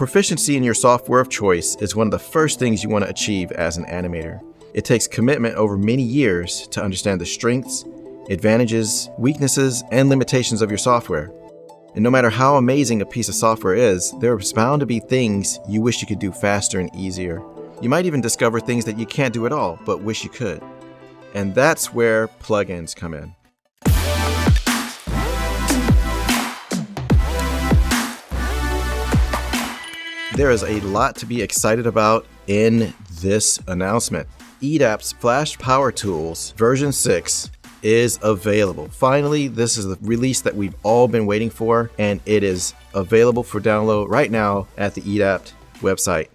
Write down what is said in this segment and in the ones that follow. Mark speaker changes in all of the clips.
Speaker 1: Proficiency in your software of choice is one of the first things you want to achieve as an animator. It takes commitment over many years to understand the strengths, advantages, weaknesses, and limitations of your software. And no matter how amazing a piece of software is, there are bound to be things you wish you could do faster and easier. You might even discover things that you can't do at all, but wish you could. And that's where plugins come in. There is a lot to be excited about in this announcement. EDAP's flashpowertools version 6 is available. Finally, this is the release that we've all been waiting for, and it is available for download right now at the EDAP website.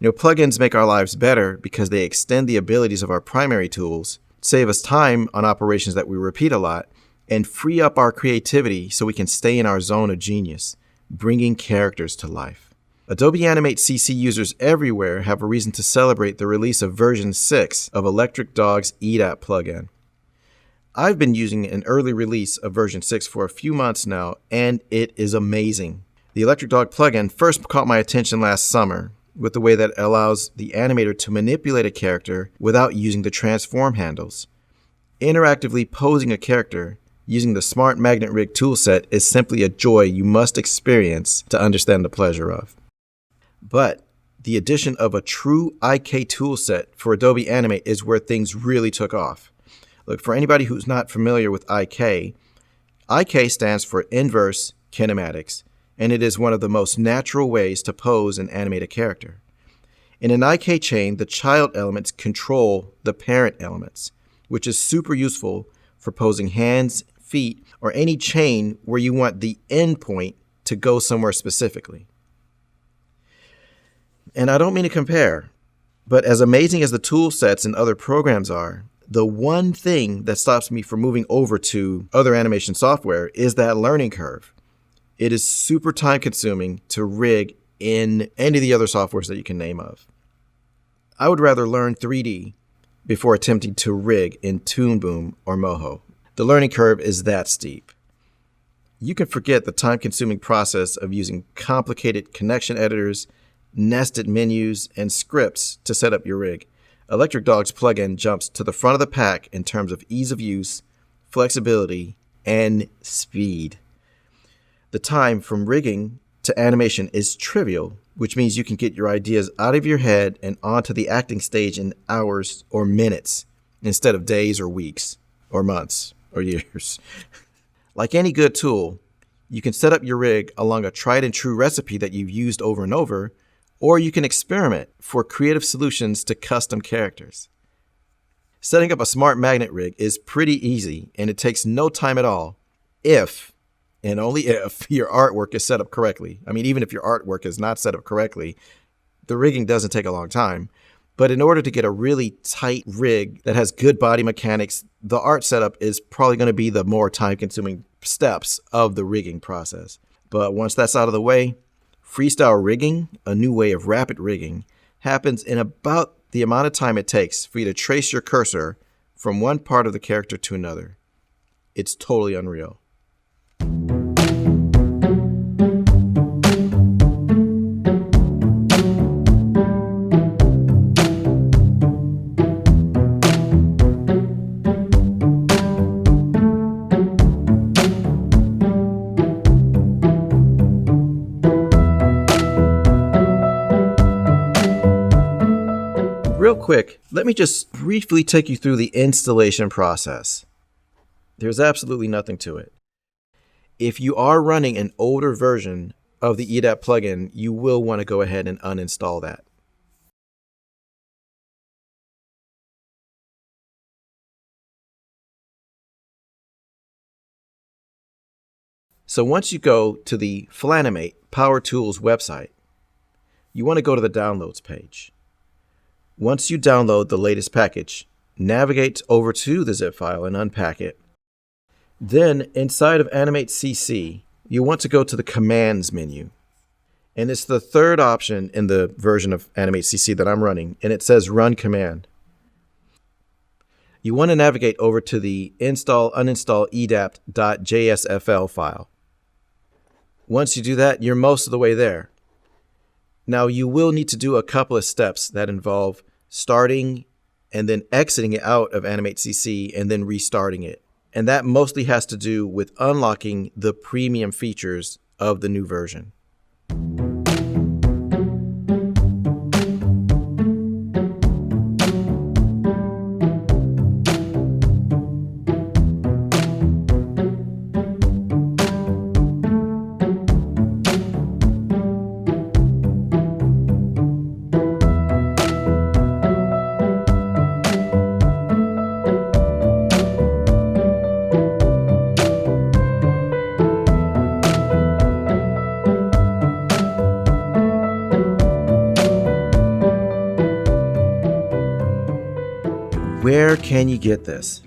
Speaker 1: Plugins make our lives better because they extend the abilities of our primary tools, save us time on operations that we repeat a lot, and free up our creativity so we can stay in our zone of genius, bringing characters to life. Adobe Animate CC users everywhere have a reason to celebrate the release of version 6 of Electric Dog's EDAP plugin. I've been using an early release of version 6 for a few months now, and it is amazing. The Electric Dog plugin first caught my attention last summer with the way that it allows the animator to manipulate a character without using the transform handles. Interactively posing a character using the Smart Magnet Rig toolset is simply a joy you must experience to understand the pleasure of. But the addition of a true IK toolset for Adobe Animate is where things really took off. Look, for anybody who's not familiar with IK stands for Inverse Kinematics, and it is one of the most natural ways to pose and animate a character. In an IK chain, the child elements control the parent elements, which is super useful for posing hands, feet, or any chain where you want the endpoint to go somewhere specifically. And I don't mean to compare, but as amazing as the tool sets and other programs are, the one thing that stops me from moving over to other animation software is that learning curve. It is super time consuming to rig in any of the other softwares that you can name of. I would rather learn 3D before attempting to rig in Toon Boom or Moho. The learning curve is that steep. You can forget the time-consuming process of using complicated connection editors, nested menus, and scripts to set up your rig. Electric Dog's plugin jumps to the front of the pack in terms of ease of use, flexibility, and speed. The time from rigging to animation is trivial, which means you can get your ideas out of your head and onto the acting stage in hours or minutes instead of days or weeks or months or years. Like any good tool, you can set up your rig along a tried and true recipe that you've used over and over, or you can experiment for creative solutions to custom characters. Setting up a Smart Magnet Rig is pretty easy, and it takes no time at all if, and only if, your artwork is set up correctly. I mean, even if your artwork is not set up correctly, the rigging doesn't take a long time. But in order to get a really tight rig that has good body mechanics, the art setup is probably going to be the more time-consuming steps of the rigging process. But once that's out of the way, freestyle rigging, a new way of rapid rigging, happens in about the amount of time it takes for you to trace your cursor from one part of the character to another. It's totally unreal. Real quick, let me just briefly take you through the installation process. There's absolutely nothing to it. If you are running an older version of the EDAP plugin, you will want to go ahead and uninstall that. So once you go to the Animate Power Tools website, you want to go to the Downloads page. Once you download the latest package, navigate over to the zip file and unpack it. Then, inside of Animate CC, you want to go to the Commands menu. And it's the third option in the version of Animate CC that I'm running, and it says Run Command. You want to navigate over to the install uninstall edapt.jsfl file. Once you do that, you're most of the way there. Now, you will need to do a couple of steps that involve starting and then exiting it out of Animate CC and then restarting it. And that mostly has to do with unlocking the premium features of the new version. Where can you get this?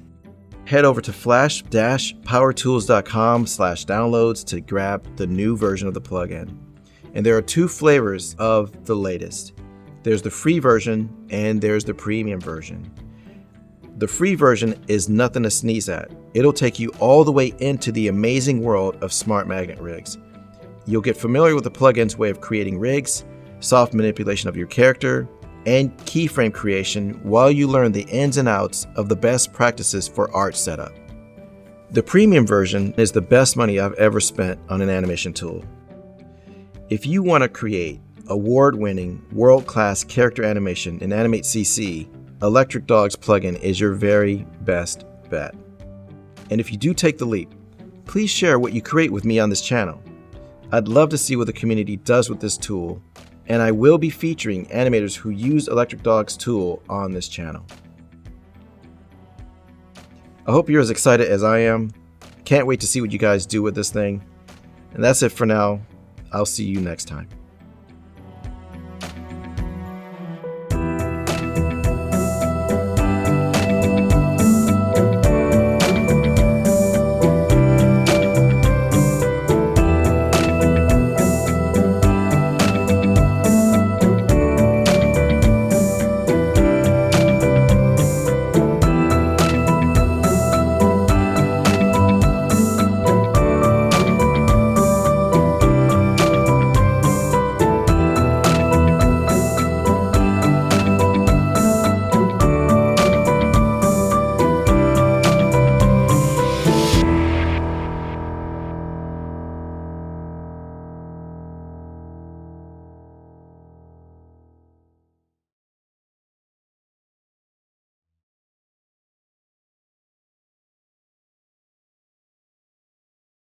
Speaker 1: Head over to flash-powertools.com/downloads to grab the new version of the plugin. And there are two flavors of the latest. There's the free version and there's the premium version. The free version is nothing to sneeze at. It'll take you all the way into the amazing world of smart magnet rigs. You'll get familiar with the plugin's way of creating rigs, soft manipulation of your character, and keyframe creation while you learn the ins and outs of the best practices for art setup. The premium version is the best money I've ever spent on an animation tool. If you want to create award-winning, world-class character animation in Animate CC, Electric Dog's plugin is your very best bet. And if you do take the leap, please share what you create with me on this channel. I'd love to see what the community does with this tool, and I will be featuring animators who use Electric Dog's tool on this channel. I hope you're as excited as I am. Can't wait to see what you guys do with this thing. And that's it for now. I'll see you next time.